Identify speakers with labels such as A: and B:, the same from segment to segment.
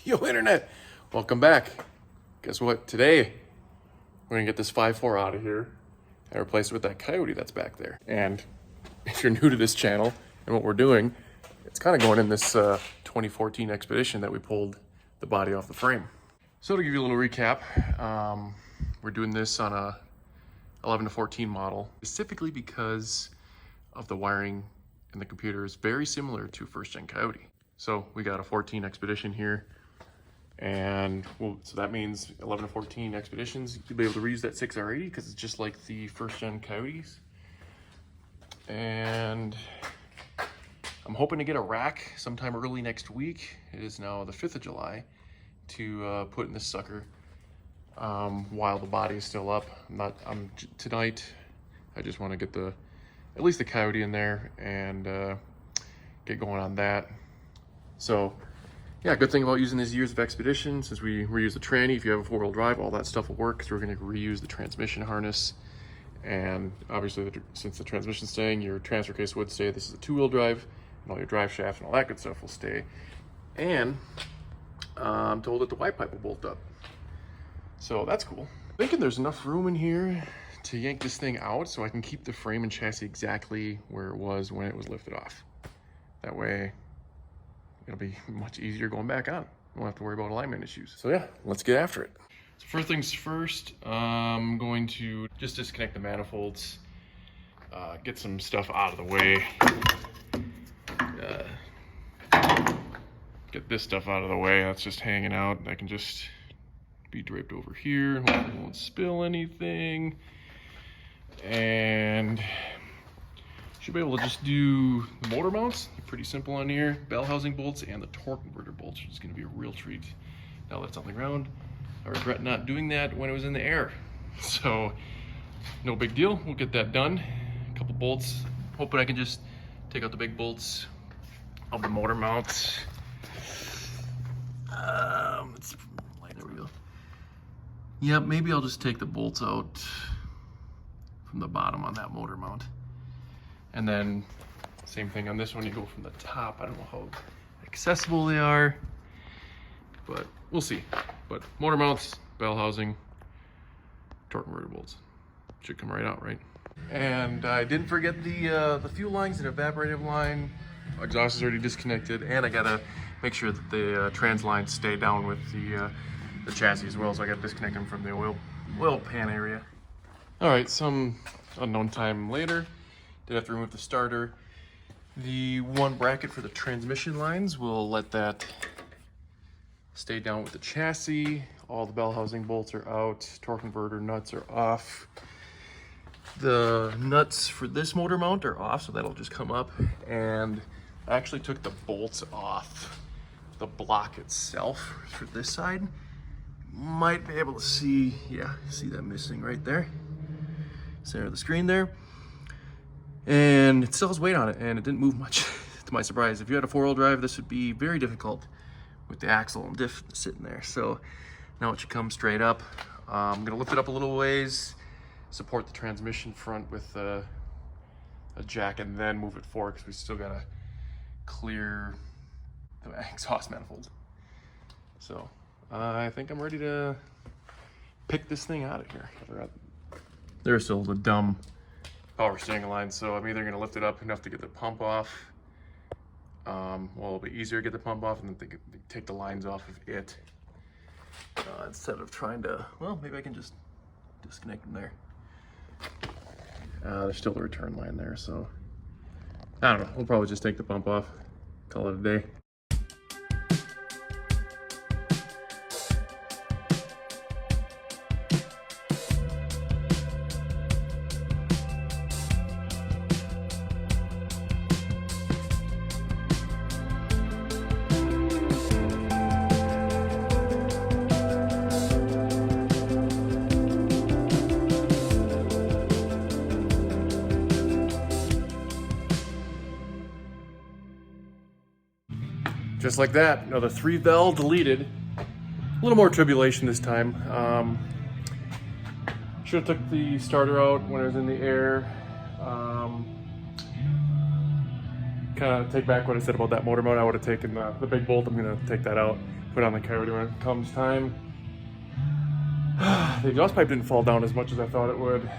A: Yo, internet, welcome back. Guess what? Today, we're gonna get this 5.4 out of here and replace it with that Coyote that's back there. And if you're new to this channel and what we're doing, it's kind of going in this 2014 Expedition that we pulled the body off the frame. So to give you a little recap, we're doing this on a 11 to 14 model, specifically because of the wiring in the computer is very similar to first gen Coyote. So we got a 14 Expedition here, and so that means 11 to 14 Expeditions, you'll be able to reuse that 6R80 because it's just like the first gen Coyotes. And I'm hoping to get a rack sometime early next week. It is now the 5th of July to put in this sucker while the body is still up. Tonight, I just want to get at least the Coyote in there and get going on that. So yeah, good thing about using these years of Expedition, since we reuse the tranny, if you have a 4-wheel drive, all that stuff will work because we're going to reuse the transmission harness. And obviously, since the transmission's staying, your transfer case would stay. This is a 2-wheel drive, and all your drive shaft and all that good stuff will stay. And I'm told that the white pipe will bolt up. So that's cool. I'm thinking there's enough room in here to yank this thing out so I can keep the frame and chassis exactly where it was when it was lifted off. That way, it'll be much easier going back on. You won't have to worry about alignment issues. So yeah, let's get after it. So first things first, I'm going to just disconnect the manifolds, get some stuff out of the way. Get this stuff out of the way. That's just hanging out. That can just be draped over here. Hopefully it won't spill anything. And should be able to just do the motor mounts. They're pretty simple on here. Bell housing bolts and the torque converter bolts, which is going to be a real treat now that it's on the ground. I regret not doing that when it was in the air. So no big deal. We'll get that done. A couple bolts. Hoping I can just take out the big bolts of the motor mounts. There we go. Yep, maybe I'll just take the bolts out from the bottom on that motor mount. And then same thing on this one, you go from the top. I don't know how accessible they are, but we'll see. But motor mounts, bell housing, torque converter bolts. Should come right out, right? And I didn't forget the fuel lines and evaporative line. Exhaust is already disconnected, and I gotta make sure that the trans lines stay down with the chassis as well, so I gotta disconnect them from the oil pan area. All right, some unknown time later, did have to remove the starter. The one bracket for the transmission lines, we'll let that stay down with the chassis. All the bell housing bolts are out, torque converter nuts are off. The nuts for this motor mount are off, so that'll just come up. And I actually took the bolts off the block itself for this side. Might be able to see, yeah, see that missing right there. Center of the screen there. And it still has weight on it, and it didn't move much, to my surprise. If you had a 4-wheel drive, this would be very difficult with the axle and diff sitting there. So now it should come straight up. I'm gonna lift it up a little ways, support the transmission front with a jack, and then move it forward because we still gotta clear the exhaust manifolds. So I think I'm ready to pick this thing out of here. There's still the dumb power steering line, so I'm either gonna lift it up enough to get the pump off. Well, it'll be easier to get the pump off and then take the lines off of it. Instead of trying to, well, maybe I can just disconnect them there. There's still the return line there, so I don't know. We'll probably just take the pump off, call it a day. Just like that, another 3 bell deleted. A little more tribulation this time. Should have took the starter out when it was in the air. Kind of take back what I said about that motor mount. I would have taken the big bolt. I'm gonna take that out. put on the Coyote when it comes time. The exhaust pipe didn't fall down as much as I thought it would.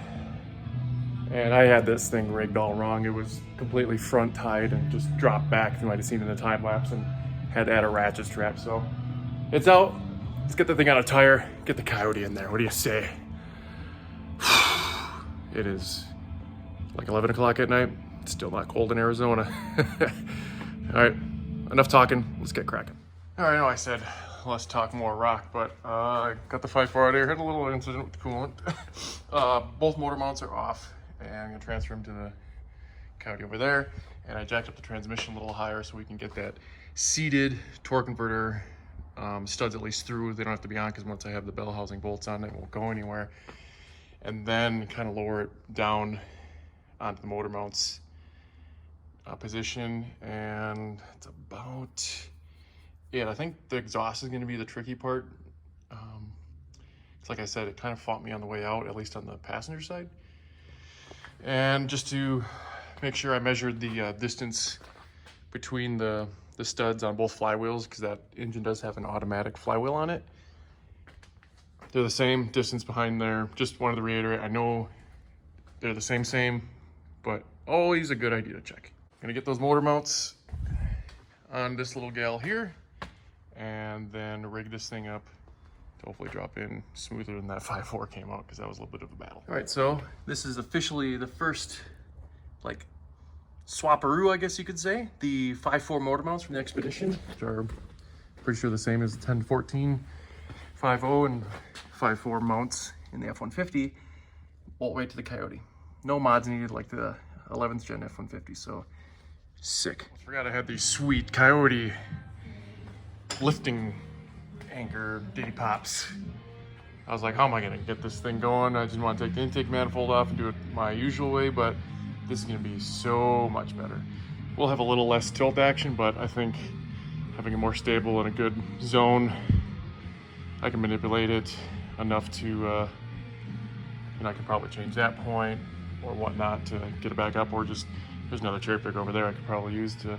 A: And I had this thing rigged all wrong. It was completely front tied and just dropped back, if you might have seen in the time lapse, and had to add a ratchet strap. So it's out. Let's get the thing on a tire, get the Coyote in there. What do you say? It is like 11 o'clock at night. It's still not cold in Arizona. All right, enough talking. Let's get cracking. All right, I know I said less talk, more rock, but I got the 5.4 out here. Had a little incident with the coolant. Both motor mounts are off, and I'm gonna transfer them to the Coyote over there. And I jacked up the transmission a little higher so we can get that seated torque converter studs at least through. They don't have to be on because once I have the bell housing bolts on, it won't go anywhere. And then kind of lower it down onto the motor mounts position, and it's about it. I think the exhaust is going to be the tricky part. It's like I said, it kind of fought me on the way out, at least on the passenger side. And just to make sure, I measured the distance between the studs on both flywheels, because that engine does have an automatic flywheel on it. They're the same distance behind there. Just wanted to reiterate, I know they're the same, but always a good idea to check. I'm gonna get those motor mounts on this little gal here, and then rig this thing up to hopefully drop in smoother than that 5.4 came out, because that was a little bit of a battle. All right, so this is officially the first, like, swaparoo, I guess you could say. The 5.4 motor mounts from the Expedition, which are pretty sure the same as the 1014, 5.0, and 5.4 mounts in the F-150, bolt right to the Coyote. No mods needed like the 11th gen F-150, so sick. I forgot I had these sweet Coyote lifting anchor ditty pops. I was like, how am I gonna get this thing going? I just want to take the intake manifold off and do it my usual way, but this is gonna be so much better. We'll have a little less tilt action, but I think having it more stable in a good zone, I can manipulate it enough to, and I can probably change that point or whatnot to get it back up, or just, there's another cherry picker over there I could probably use to,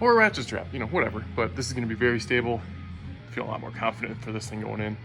A: or a ratchet strap, you know, whatever. But this is gonna be very stable. I feel a lot more confident for this thing going in.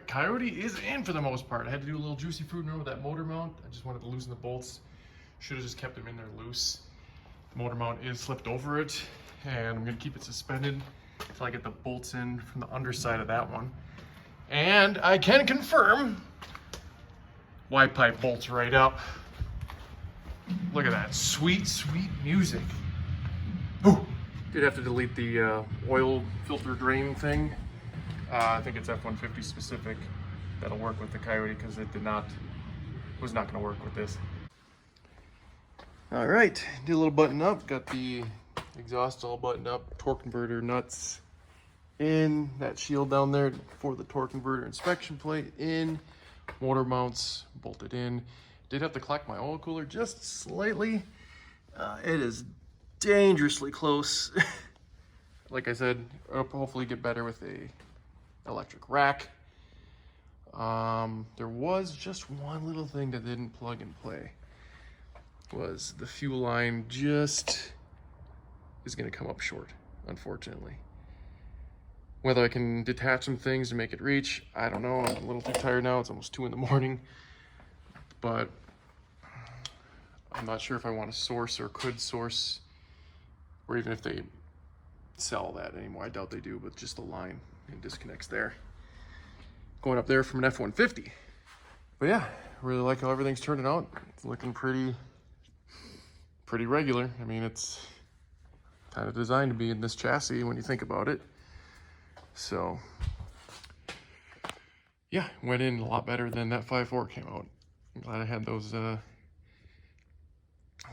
A: Coyote is in for the most part. I had to do a little juicy fruit with that motor mount. I just wanted to loosen the bolts. Should have just kept them in there loose. The motor mount is slipped over it, and I'm gonna keep it suspended until I get the bolts in from the underside of that one. And I can confirm, Y pipe bolts right up. Look at that, sweet, sweet music. Ooh. Did have to delete the oil filter drain thing. I think it's F-150 specific. That'll work with the Coyote, because it was not gonna work with this. All right, do a little button up. Got the exhaust all buttoned up, torque converter nuts in, that shield down there for the torque converter inspection plate in, motor mounts bolted in. Did have to collect my oil cooler just slightly. It is dangerously close. Like I said, I'll hopefully get better with a electric rack. There was just one little thing that didn't plug and play. Was the fuel line just is gonna come up short, unfortunately. Whether I can detach some things to make it reach, I don't know. I'm a little too tired now. It's almost 2 in the morning. But I'm not sure if I want to source or could source, or even if they sell that anymore. I doubt they do, but just the line and disconnects there. Going up there from an F-150. But yeah, really like how everything's turning out. It's looking pretty regular. I mean, it's kind of designed to be in this chassis when you think about it. So yeah, went in a lot better than that 5.4 came out. I'm glad I had those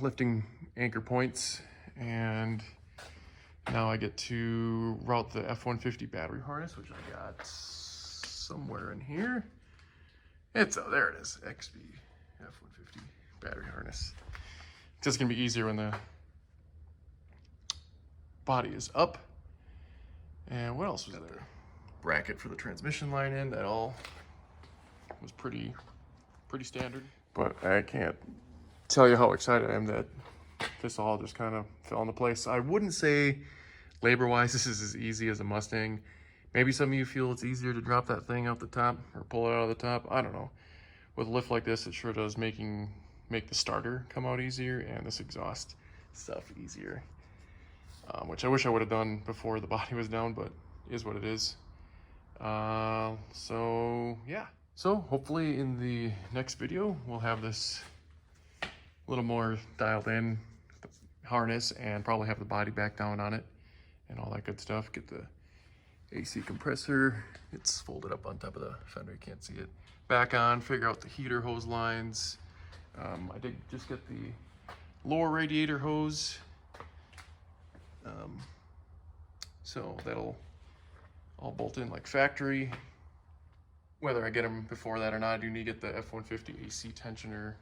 A: lifting anchor points, and now I get to route the F-150 battery harness, which I got somewhere in here. There it is, XB F-150 battery harness. It's just gonna be easier when the body is up. And what else was there? Bracket for the transmission line in, that all was pretty standard. But I can't tell you how excited I am that this all just kind of fell into place. I wouldn't say labor-wise this is as easy as a Mustang. Maybe some of you feel it's easier to drop that thing out the top or pull it out of the top. I don't know. With a lift like this, it sure does make the starter come out easier and this exhaust stuff easier. Which I wish I would have done before the body was down, but is what it is. So yeah. So hopefully in the next video, we'll have this a little more dialed in, the harness, and probably have the body back down on it and all that good stuff. Get the AC compressor, it's folded up on top of the fender, you can't see it, back on, figure out the heater hose lines. I did just get the lower radiator hose. So that'll all bolt in like factory. Whether I get them before that or not, I do need to get the F-150 AC tensioner,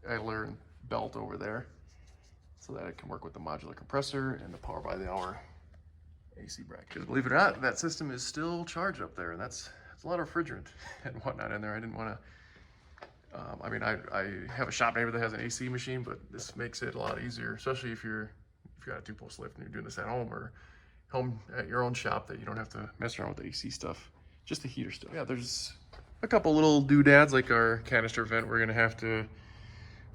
A: idler, and belt over there so that it can work with the modular compressor and the power by the hour AC bracket. Because believe it or not, that system is still charged up there, and that's a lot of refrigerant and whatnot in there. I didn't want to. I mean, I have a shop neighbor that has an AC machine, but this makes it a lot easier, especially if you got a 2-post lift and you're doing this at home or home at your own shop, that you don't have to mess around with the AC stuff, just the heater stuff. Yeah, there's a couple little doodads like our canister vent. We're gonna have to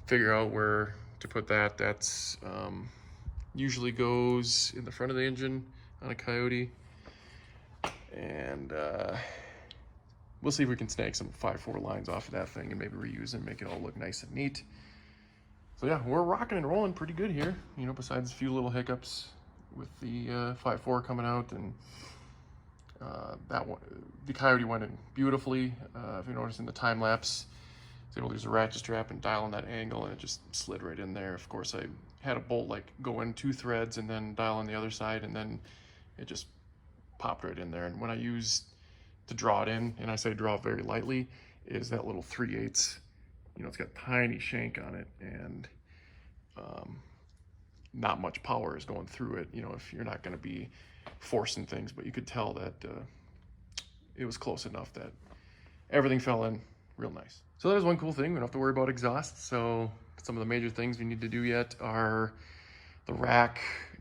A: figure out where to put that. That's usually goes in the front of the engine on a Coyote, and we'll see if we can snag some 5.4 lines off of that thing and maybe reuse them, make it all look nice and neat. So yeah, we're rocking and rolling pretty good here, you know, besides a few little hiccups with the 5.4 coming out, and that one, the Coyote went in beautifully. If you notice in the time lapse, I was able to use a ratchet strap and dial on that angle, and it just slid right in there. Of course, I had a bolt like go in 2 threads and then dial on the other side, and then it just popped right in there. And when I used to draw it in, and I say draw very lightly, is that little 3/8. You know, it's got tiny shank on it, and not much power is going through it, you know, if you're not going to be forcing things. But you could tell that it was close enough that everything fell in real nice. So that is one cool thing. We don't have to worry about exhaust. So some of the major things we need to do yet are the rack,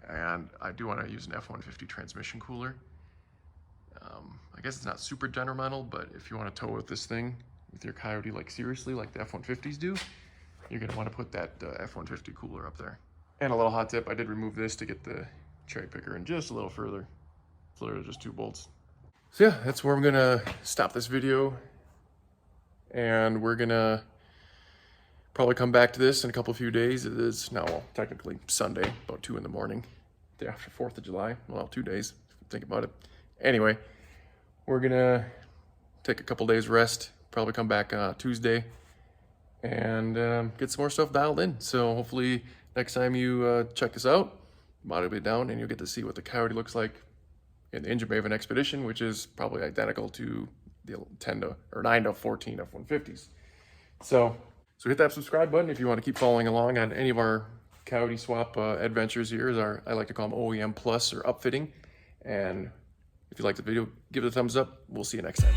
A: and I do want to use an F-150 transmission cooler. I guess it's not super detrimental, but if you want to tow with this thing with your Coyote, like seriously, like the F-150s do, you're going to want to put that F-150 cooler up there. And a little hot tip, I did remove this to get the cherry picker in just a little further. It's literally just 2 bolts. So yeah, that's where I'm going to stop this video. And we're going to probably come back to this in a few days. It is now, well, technically Sunday, about 2 in the morning, day after 4th of July. Well, 2 days, if you think about it. Anyway, we're going to take a couple days rest, probably come back Tuesday, and get some more stuff dialed in. So hopefully next time you check this out, the body will be down and you'll get to see what the Coyote looks like in the engine bay of an Expedition, which is probably identical to the 9 to 14 F-150s. So hit that subscribe button if you want to keep following along on any of our Coyote swap adventures here. I like to call them OEM plus or upfitting. And if you like the video, give it a thumbs up. We'll see you next time.